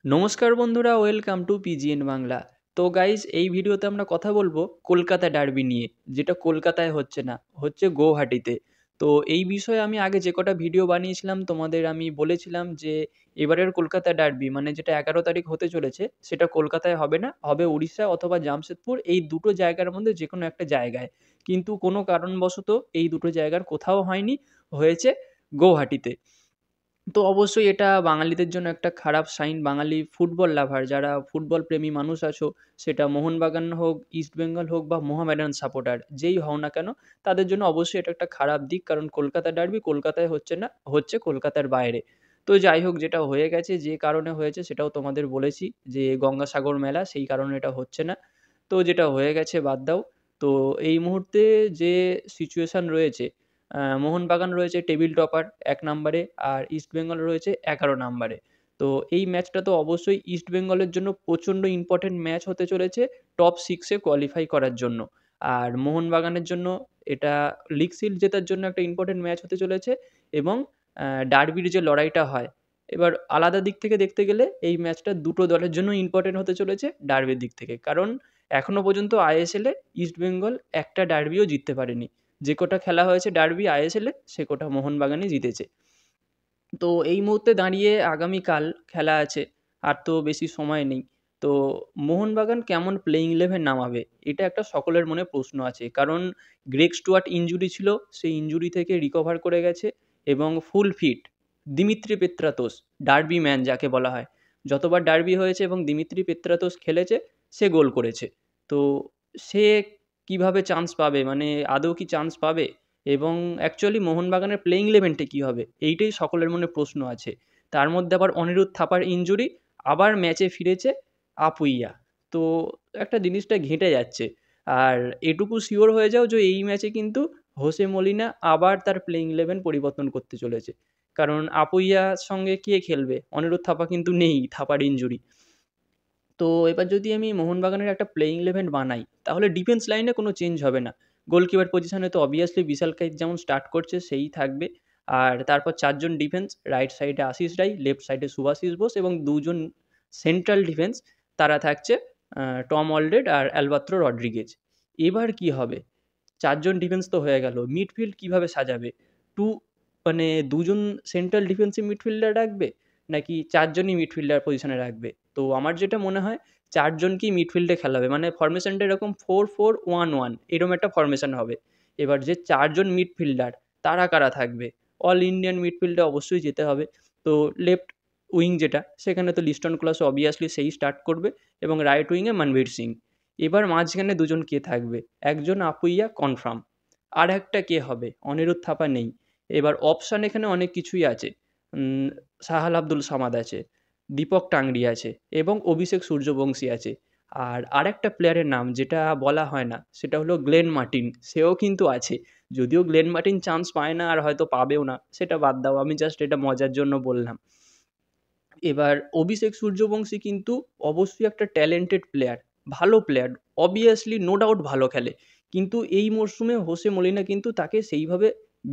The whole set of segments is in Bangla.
নমস্কার বন্ধুরা, ওয়েলকাম টু পিজিএন বাংলা। তো গাইজ, এই ভিডিওতে আমরা কথা বলবো কলকাতা ডার্বি নিয়ে, যেটা কলকাতায় হচ্ছে না, হচ্ছে গৌহাটিতে। তো এই বিষয়ে আমি আগে যে কটা ভিডিও বানিয়েছিলাম তোমাদের আমি বলেছিলাম যে এবারের কলকাতা ডার্বি মানে যেটা 11 তারিখ হতে চলেছে সেটা কলকাতায় হবে না, হবে উড়িষ্যা অথবা জামশেদপুর, এই দুটো জায়গার মধ্যে যে কোনো একটা জায়গায়। কিন্তু কোনো কারণবশত এই দুটো জায়গার কোথাও হয়নি, হয়েছে গৌহাটিতে। তো অবশ্যই এটা বাঙালিদের জন্য একটা খারাপ সাইন। বাঙালি ফুটবল লাভার, যারা ফুটবল প্রেমী মানুষ আছো, সেটা মোহনবাগান হোক, ইস্টবেঙ্গল হোক বা মোহামেডান সাপোর্টার যেই হও না কেন, তাদের জন্য অবশ্যই এটা একটা খারাপ দিক। কারণ কলকাতা ডার্বি কলকাতায় হচ্ছে না, হচ্ছে কলকাতার বাইরে। তো যাই হোক, যেটা হয়ে গেছে, যে কারণে হয়েছে সেটাও তোমাদের বলেছি, যে গঙ্গাসাগর মেলা, সেই কারণে এটা হচ্ছে না। তো যেটা হয়ে গেছে বাদ দাও। তো এই মুহূর্তে যে সিচুয়েশান রয়েছে, মোহনবাগান রয়েছে টেবিল টপার ১ নম্বরে, আর ইস্টবেঙ্গল রয়েছে ১১ নম্বরে। তো এই ম্যাচটা তো অবশ্যই ইস্টবেঙ্গলের জন্য প্রচণ্ড ইম্পর্টেন্ট ম্যাচ হতে চলেছে টপ 6 এ কোয়ালিফাই করার জন্য। আর মোহনবাগানের জন্য এটা লিগ শিল্ড জেতার জন্য একটা ইম্পর্টেন্ট ম্যাচ হতে চলেছে। এবং ডার্বির যে লড়াইটা হয়, এবার আলাদা দিক থেকে দেখতে গেলে এই ম্যাচটা দুটো দলের জন্য ইম্পর্টেন্ট হতে চলেছে ডার্বির দিক থেকে। কারণ এখনো পর্যন্ত আইএসএলে ইস্টবেঙ্গল একটা ডার্বিও জিততে পারেনি। যে কটা খেলা হয়েছে ডার্বি আইএসএলে, সে কটা মোহনবাগানই জিতেছে। তো এই মুহূর্তে দাঁড়িয়ে আগামীকাল খেলা আছে, আর তো বেশি সময় নেই। তো মোহনবাগান কেমন প্লেইং ইলেভেন নামাবে, এটা একটা সকলের মনে প্রশ্ন আছে। কারণ গ্রেগ স্টুয়ার্ট ইনজুরি ছিল, সেই ইনজুরি থেকে রিকভার করে গেছে এবং full fit Dimitri Petratos, derby man যাকে বলা হয়। যতবার ডার্বি হয়েছে এবং দিমিত্রি পেত্রাতোস খেলেছে, সে গোল করেছে। তো সে কিভাবে চান্স পাবে, মানে আদৌ কি চান্স পাবে? এবং অ্যাকচুয়ালি মোহনবাগানের প্লেইং ইলেভেনটা কী হবে, এইটাই সকলের মনে প্রশ্ন আছে। তার মধ্যে আবার অনিরুদ্ধ থাপার ইনজুরি, আবার ম্যাচে ফিরেছে আপুইয়া। তো একটা জিনিসটা ঘেঁটে যাচ্ছে। আর এটুকু শিওর হয়ে যাও যে এই ম্যাচে কিন্তু হোসে মলিনা আবার তার প্লেইং ইলেভেন পরিবর্তন করতে চলেছে। কারণ আপুইয়ার সঙ্গে কে খেলবে? অনিরুদ্ধ থাপা কিন্তু নেই, থাপার ইনজুরি। তো এবার যদি আমি মোহনবাগানের একটা প্লেইং ইলেভেন বানাই, তাহলে ডিফেন্স লাইনে কোনো চেঞ্জ হবে না। গোলকিপার পজিশনে তো অবভিয়াসলি বিশাল কাইত যেমন স্টার্ট করছে সেই থাকবে। আর তারপর ৪ জন ডিফেন্স, রাইট সাইডে আশিস রায়, লেফট সাইডে সুভাশিস বোস, এবং ২ জন সেন্ট্রাল ডিফেন্স, তারা থাকছে টম অলডেড আর অ্যালবাত্রো রড্রিগেজ। এবার কি হবে? ৪ জন ডিফেন্স তো হয়ে গেল, মিডফিল্ড কিভাবে সাজাবে? টু মানে ২ জন সেন্ট্রাল ডিফেন্সিভ মিডফিল্ডার রাখবে? নাকি ৪ জনই মিডফিল্ডার পজিশনে রাখবে? তো আমার যেটা মনে হয় ৪ জনকেই মিডফিল্ডে খেলাবে। মানে ফরমেশনটা এরকম 4-4-1-1 এরকম একটা ফরমেশন হবে। এবার যে ৪ জন মিডফিল্ডার, তারা কারা থাকবে? অল ইন্ডিয়ান মিডফিল্ডে অবশ্যই যেতে হবে। তো লেফট উইং যেটা, সেখানে তো লিস্টন ক্লস অবভিয়াসলি সেই স্টার্ট করবে, এবং রাইট উইংয়ে মনবীর সিং। এবার মাঝখানে ২ জন কে থাকবে? একজন আপুইয়া কনফার্ম। আর একটা কে হবে? অনিরুদ্ধ থাপা নেই। এবার অপশান এখানে অনেক কিছুই আছে। সাহাল আব্দুল সামাদ আছে, দীপক টাংরি আছে, এবং অভিষেক সূর্যবংশী আছে। আর আরেকটা প্লেয়ারের নাম যেটা বলা হয় না, সেটা হলো গ্লেন মার্টিন, সেও কিন্তু আছে। যদিও গ্লেন মার্টিন চান্স পায় না, আর হয়তো পাবেও না, সেটা বাদ দাও, আমি জাস্ট এটা মজার জন্য বললাম। এবার অভিষেক সূর্যবংশী কিন্তু অবশ্যই একটা ট্যালেন্টেড প্লেয়ার, ভালো প্লেয়ার, অবভিয়াসলি নো ডাউট ভালো খেলে। কিন্তু এই মরশুমে হোসে মলিনা কিন্তু তাকে সেইভাবে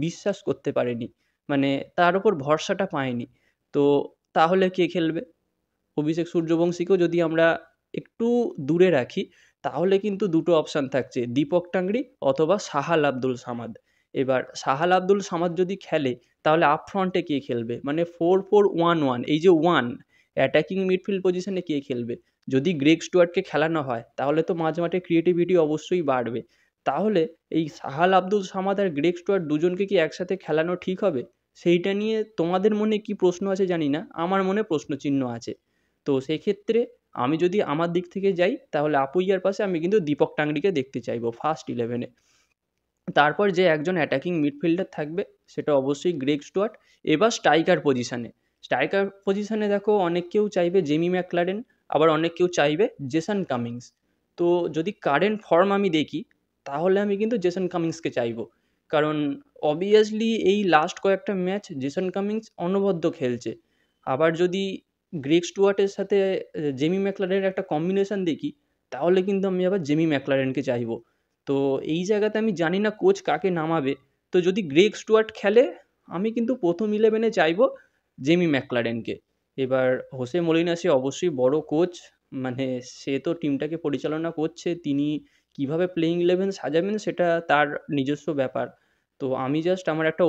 বিশ্বাস করতে পারেনি। মানে তার ওপর ভরসাটা পায়নি। তো তাহলে কে খেলবে? অভিষেক সূর্যবংশীকেও যদি আমরা একটু দূরে রাখি, তাহলে কিন্তু দুটো অপশান থাকছে, দীপক টাংরি অথবা সাহাল আব্দুল সামাদ। এবার সাহাল আব্দুল সামাদ যদি খেলে, তাহলে আপ ফ্রন্টে কে খেলবে? মানে 4-4-1-1, এই যে ওয়ান অ্যাটাকিং মিডফিল্ড পজিশনে কে খেলবে? যদি গ্রেগ স্টুয়ার্টকে খেলানো হয়, তাহলে তো মাঝ মাঠে ক্রিয়েটিভিটি অবশ্যই বাড়বে। তাহলে এই সাহাল আব্দুল সামাদ আর গ্রেগ স্টুয়ার্ট দুজনকে কি একসাথে খেলানো ঠিক হবে? সেইটা নিয়ে তোমাদের মনে কি প্রশ্ন আছে জানি না, আমার মনে প্রশ্নচিহ্ন আছে। তো সেক্ষেত্রে আমি যদি আমার দিক থেকে যাই, তাহলে আপুইয়ার পাশে আমি কিন্তু দীপক টাংরিকে দেখতে চাইবো ফার্স্ট 11-এ। তারপর যে একজন অ্যাটাকিং মিডফিল্ডার থাকবে, সেটা অবশ্যই গ্রেগ স্টুয়ার্ট। এবার স্ট্রাইকার পজিশনে, স্ট্রাইকার পজিশনে দেখো অনেক কেউ চাইবে জেমি ম্যাকলারেন, আবার অনেক কেউ চাইবে জেসন কামিংস। তো যদি কারেন্ট ফর্ম আমি দেখি, তাহলে আমি কিন্তু জেসন কামিংসকে চাইবো। কারণ অবভিয়াসলি এই লাস্ট কয়েকটা ম্যাচ জেসন কামিংস অনবদ্য খেলছে। আবার যদি গ্রেগ স্টুয়ার্টের সাথে জেমি ম্যাকলারেনের একটা কম্বিনেশন দেখি, তাহলে কিন্তু আমি আবার জেমি ম্যাকলারেনকে চাইবো। তো এই জায়গাতে আমি জানি না কোচ কাকে নামাবে। তো যদি গ্রেগ স্টুয়ার্ট খেলে, আমি কিন্তু প্রথম 11-এ চাইবো জেমি ম্যাকলারেনকে। এবার হোসে মলিনা সে অবশ্যই বড় কোচ, মানে সে তো টিমটাকে পরিচালনা করছে, তিনি কিভাবে প্লেইং ইলেভেন সাজাবেন সেটা তার নিজস্ব ব্যাপার। তো আমি জাস্ট আমার একটা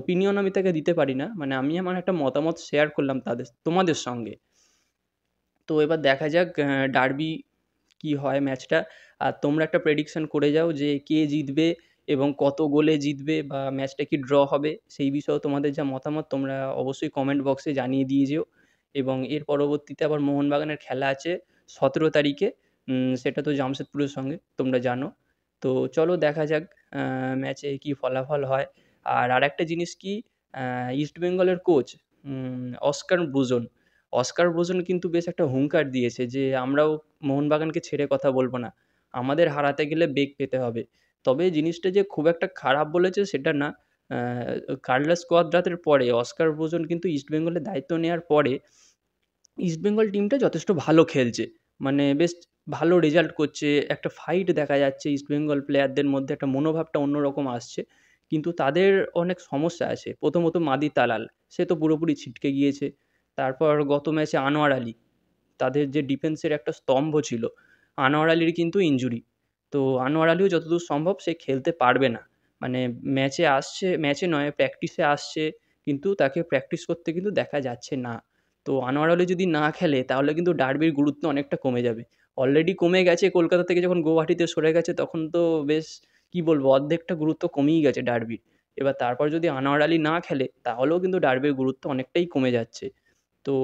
ওপিনিয়ন আমি তাকে দিতে পারি না, মানে আমি আমার একটা মতামত শেয়ার করলাম তোমাদের সঙ্গে। তো এবার দেখা যাক ডার্বি কি হয় ম্যাচটা। আর তোমরা একটা প্রেডিকশন করে যাও যে কে জিতবে এবং কত গোলে জিতবে, বা ম্যাচটা কি ড্র হবে, সেই বিষয়েও তোমাদের যা মতামত তোমরা অবশ্যই কমেন্ট বক্সে জানিয়ে দিয়ে যেও। এবং এর পরবর্তীতে আবার মোহনবাগানের খেলা আছে 17 তারিখে, সেটা তো জামশেদপুরের সঙ্গে তোমরা জানো। তো চলো দেখা যাক ম্যাচে কি ফলাফল হয়। আর আরেকটা জিনিস কি, ইস্টবেঙ্গলের কোচ অস্কার ব্রুজন কিন্তু বেশ একটা হুঙ্কার দিয়েছে যে আমরাও মোহনবাগানকে ছেড়ে কথা বলবো না, আমাদের হারাতে গেলে বেগ পেতে হবে। তবে জিনিসটা যে খুব একটা খারাপ বলেছে সেটা না। কার্লোস কোয়াদ্রাতের পরে অস্কার ব্রুজন কিন্তু ইস্টবেঙ্গলের দায়িত্ব নেওয়ার পরে ইস্টবেঙ্গল টিমটা যথেষ্ট ভালো খেলছে, মানে বেশ ভালো রেজাল্ট করছে, একটা ফাইট দেখা যাচ্ছে, ইস্টবেঙ্গল প্লেয়ারদের মধ্যে একটা মনোভাবটা অন্যরকম আসছে। কিন্তু তাদের অনেক সমস্যা আছে। প্রথমত মাদি তালাল, সে তো পুরোপুরি ছিটকে গিয়েছে। তারপর গত ম্যাচে আনোয়ার আলী, তাদের যে ডিফেন্সের একটা স্তম্ভ ছিল, আনোয়ার আলীর কিন্তু ইনজুরি। তো আনোয়ার আলীও যতদূর সম্ভব সে খেলতে পারবে না। মানে ম্যাচে আসছে, ম্যাচে নয় প্র্যাকটিসে আসছে, কিন্তু তাকে প্র্যাকটিস করতে কিন্তু দেখা যাচ্ছে না। তো আনোয়ার আলী যদি না খেলে তাহলে কিন্তু ডার্বির গুরুত্ব অনেকটা কমে যাবে। অলরেডি কমে গেছে, কলকাতা থেকে যখন গৌহাটিতে সরে গেছে তখন তো বেশ কী বলবো, অর্ধেকটা গুরুত্ব কমেই গেছে ডার্বির। এবার তারপর যদি আনোয়ার আলী না খেলে তাহলেও কিন্তু ডার্বির গুরুত্ব অনেকটাই কমে যাচ্ছে। তো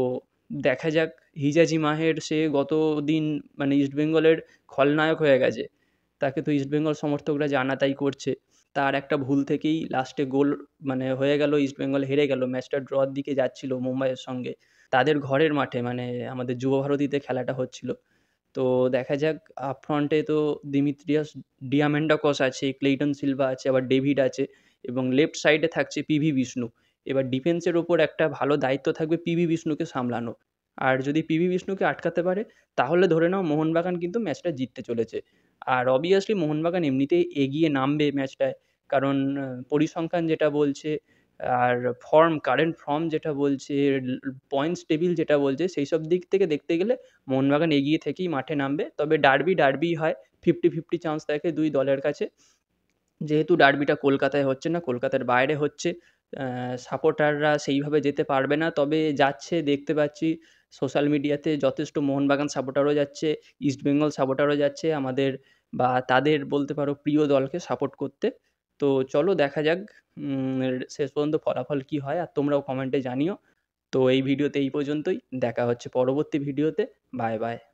দেখা যাক, হিজাজি মাহের সে গতদিন মানে ইস্টবেঙ্গলের খলনায়ক হয়ে গেছে। তাকে তো ইস্টবেঙ্গল সমর্থকরা জানা তাই করছে। তার একটা ভুল থেকেই লাস্টে গোল মানে হয়ে গেল, ইস্টবেঙ্গল হেরে গেল। ম্যাচটা ড্রর দিকে যাচ্ছিল মুম্বাইয়ের সঙ্গে। তাদের ঘরের মাঠে, মানে আমাদের যুব ভারতীতে খেলাটা হচ্ছিল। তো দেখা যাক, আপ ফ্রন্টে তো দিমিত্রিয়াস ডিয়ামেন্ডাকস আছে, ক্লেইটন সিলভা আছে, আবার ডেভিড আছে, এবং লেফট সাইডে থাকছে পিভি বিষ্ণু। এবার ডিফেন্সের ওপর একটা ভালো দায়িত্ব থাকবে পিভি বিষ্ণুকে সামলানো। আর যদি পিভি বিষ্ণুকে আটকাতে পারে তাহলে ধরে নাও মোহনবাগান কিন্তু ম্যাচটা জিততে চলেছে। আর অবভিয়াসলি মোহনবাগান এমনিতেই এগিয়ে নামবে ম্যাচটায়, কারণ পরিসংখ্যান যেটা বলছে, আর কারেন্ট ফর্ম যেটা বলছে, পয়েন্টস টেবিল যেটা বলছে, সেই সব দিক থেকে দেখতে গেলে মোহনবাগান এগিয়ে থেকেই মাঠে নামবে। তবে ডার্বিই হয়, 50-50 চান্স থাকে দুই দলের কাছে। যেহেতু ডার্বিটা কলকাতায় হচ্ছে না, কলকাতার বাইরে হচ্ছে, সাপোর্টাররা সেইভাবে যেতে পারবে না, তবে যাচ্ছে দেখতে পাচ্ছি সোশ্যাল মিডিয়াতে যথেষ্ট মোহনবাগান সাপোর্টারও যাচ্ছে, ইস্টবেঙ্গল সাপোর্টারও যাচ্ছে আমাদের, বা তাদের বলতে পারো প্রিয় দলকে সাপোর্ট করতে। তো চলো দেখা যাক শেষ পর্যন্ত ফলাফল কী হয়, আর তোমরাও কমেন্টে জানিও। তো এই ভিডিওতে এই পর্যন্তই, দেখা হচ্ছে পরবর্তী ভিডিওতে। Bye bye.